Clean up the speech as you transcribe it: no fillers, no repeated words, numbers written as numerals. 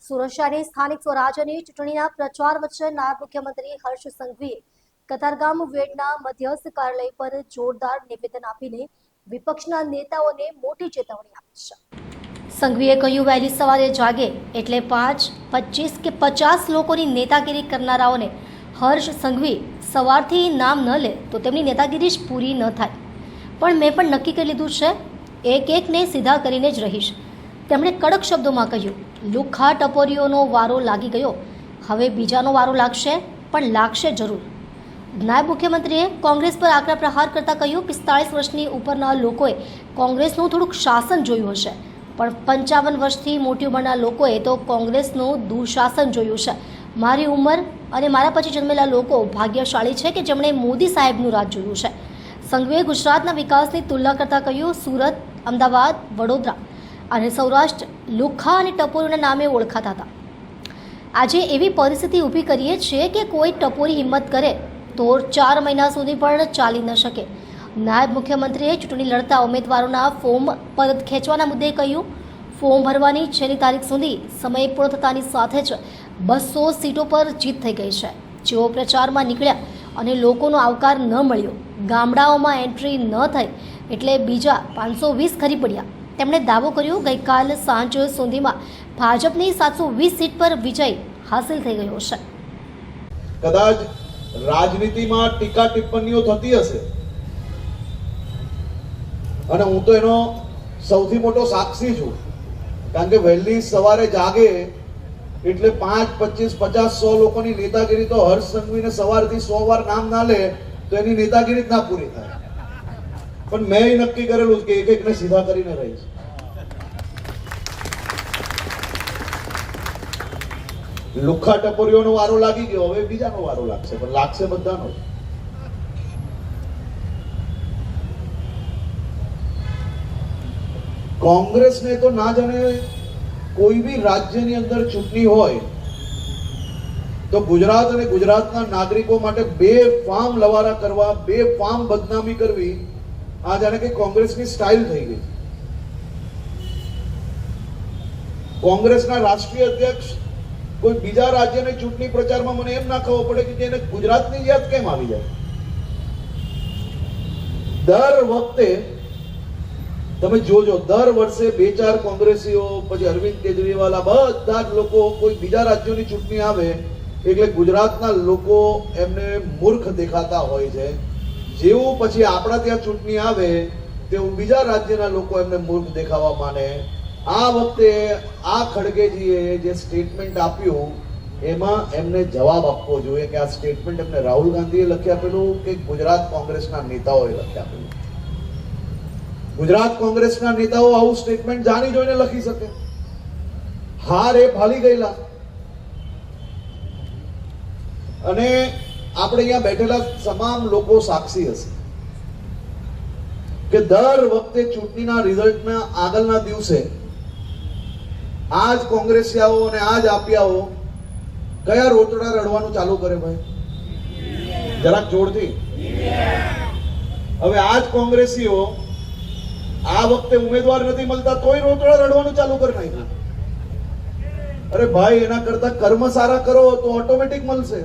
સુરત શહેરની સ્થાનિક સ્વરાજ્યની ચૂંટણીના પ્રચાર વચ્ચે નાયબ મુખ્યમંત્રી હર્ષ સંઘવીએ કતારગામ વેડના મધ્યસ્થ કાર્યાલય પર જોરદાર નિવેદન આપીને વિપક્ષના નેતાઓને મોટી ચેતવણી આપી છે. સંઘવીએ કહ્યું, વહેલી સવારે જાગે એટલે 5, 25 કે 50 લોકોની નેતાગીરી કરનારાઓને હર્ષ સંઘવી સવારથી નામ ન લે તો તેમની નેતાગીરી જ પૂરી ન થાય. પણ મેં પણ નક્કી કરી લીધું છે, એક એકને સીધા કરીને જ રહીશ. તેમણે કડક શબ્દોમાં કહ્યું, લુખ્ખા ટપોરીઓનો વારો લાગી ગયો, હવે બીજાનો વારો લાગશે, પણ લાગશે જરૂર. નાયબ મુખ્યમંત્રીએ કોંગ્રેસ પર આકરા પ્રહાર કરતા કહ્યું, 45 વર્ષની ઉપરના લોકોએ કોંગ્રેસનું થોડુંક શાસન જોયું હશે, પણ 55 વર્ષથી મોટી ઉંમરના લોકોએ તો કોંગ્રેસનું દુઃશાસન જોયું છે. મારી ઉંમર અને મારા પછી જન્મેલા લોકો ભાગ્યશાળી છે કે જેમણે મોદી સાહેબનું રાજ જોયું છે. સંઘવીએ ગુજરાતના વિકાસની તુલના કરતાં કહ્યું, સુરત, અમદાવાદ, વડોદરા અને સૌરાષ્ટ્ર લુખ્ખા અને ટપોરીઓના નામે ઓળખાતા હતા. આજે એવી પરિસ્થિતિ ઊભી કરીએ છીએ કે કોઈ ટપોરી હિંમત કરે તો 4 મહિના સુધી પણ ચાલી ન શકે. નાયબ મુખ્યમંત્રીએ ચૂંટણી લડતા ઉમેદવારોના ફોર્મ પરત ખેંચવાના મુદ્દે કહ્યું, ફોર્મ ભરવાની છેલ્લી તારીખ સુધી સમય પૂર્ણ થતાની સાથે જ 200 સીટો પર જીત થઈ ગઈ છે. જેઓ પ્રચારમાં નીકળ્યા અને લોકોનો આવકાર ન મળ્યો, ગામડાઓમાં એન્ટ્રી ન થઈ એટલે બીજા 520 ખરી પડ્યા. તેમણે દાવો કર્યો, ગઈકાલ સાંજ સુધીમાં ભાજપની 720 સીટ પર વિજય હાંસિલ થઈ ગયો છે. કદાચ રાજનીતિમાં ટીકા ટિપ્પણીઓ થતી હશે અને હું તો એનો સૌથી મોટો સાક્ષી છું, કારણ કે વહેલી સવારે જાગે એટલે 5, 25, 50, 100 લોકોની નેતાગીરી તો હર્ષ સંઘવીને સવારથી 100 વાર નામ ના લે તો એની નેતાગીરી જ ના પૂરી થાય. પણ મેં નક્કી કરેલું કે એક એકને સીધા કરીને રહીશ. લુખ્ખા ટપોરીઓનો વારો લાગી ગયો, હવે બીજાનો વારો લાગશે, પણ લાગશે બધાનો. કોંગ્રેસને તો ના જાણે કોઈ બી રાજ્યની અંદર ચૂંટણી હોય તો ગુજરાત અને ગુજરાતના નાગરિકો માટે બેફામ લવારા કરવા, બેફામ બદનામી કરવી, આ જાણે કે કોંગ્રેસની સ્ટાઇલ થઈ ગઈ. કોંગ્રેસના રાષ્ટ્રીય અધ્યક્ષ કોઈ બીજા રાજ્યની ચૂંટણી પ્રચારમાં મને એમ ના ખબર પડે કે એને ગુજરાતની યાદ કેમ આવી જાય. દર વખતે તમે જોજો, દર વર્ષે 2-4 કોંગ્રેસીઓ, પછી અરવિંદ કેજરીવાલ, બધા જ લોકો કોઈ બીજા રાજ્યોની ચૂંટણી આવે એટલે ગુજરાતના લોકો એમને મૂર્ખ દેખાતા હોય છે. જેવું પછી આપણા ત્યાં ચૂંટણી આવે તેવું બીજા રાજ્યના લોકો એમને મૂર્ખ દેખાવા માંડે. આ વખતે આ ખડગેજીએ જે સ્ટેટમેન્ટ આપ્યું એમાં એમને જવાબ આપવો જોઈએ કે આ સ્ટેટમેન્ટ એમને રાહુલ ગાંધીએ લખી આપેલું કે ગુજરાત કોંગ્રેસના નેતાઓએ લખી આપેલું. ગુજરાત કોંગ્રેસના નેતાઓ આવું સ્ટેટમેન્ટ જાણી જોઈને લખી શકે? હાર એ ભાલી ગયેલા. અને આપણે અહીંયા બેઠેલા તમામ લોકો સાક્ષી હશે કે દર વખતે ચૂંટણીના રિઝલ્ટના આગળના દિવસે આ જ કોંગ્રેસિયાઓ અને આ જ આપિયાઓ કયા રોતડા રડવાનું ચાલુ કરે ભાઈ? જરાક જોરથી. હવે આ જ કોંગ્રેસીઓ આ વખતે ઉમેદવાર નથી મળતા તોય રોતડા રડવાનું ચાલુ કરી નાખ્યું. અરે ભાઈ, એના કરતા કર્મ સારા કરો તો ઓટોમેટિક મળશે.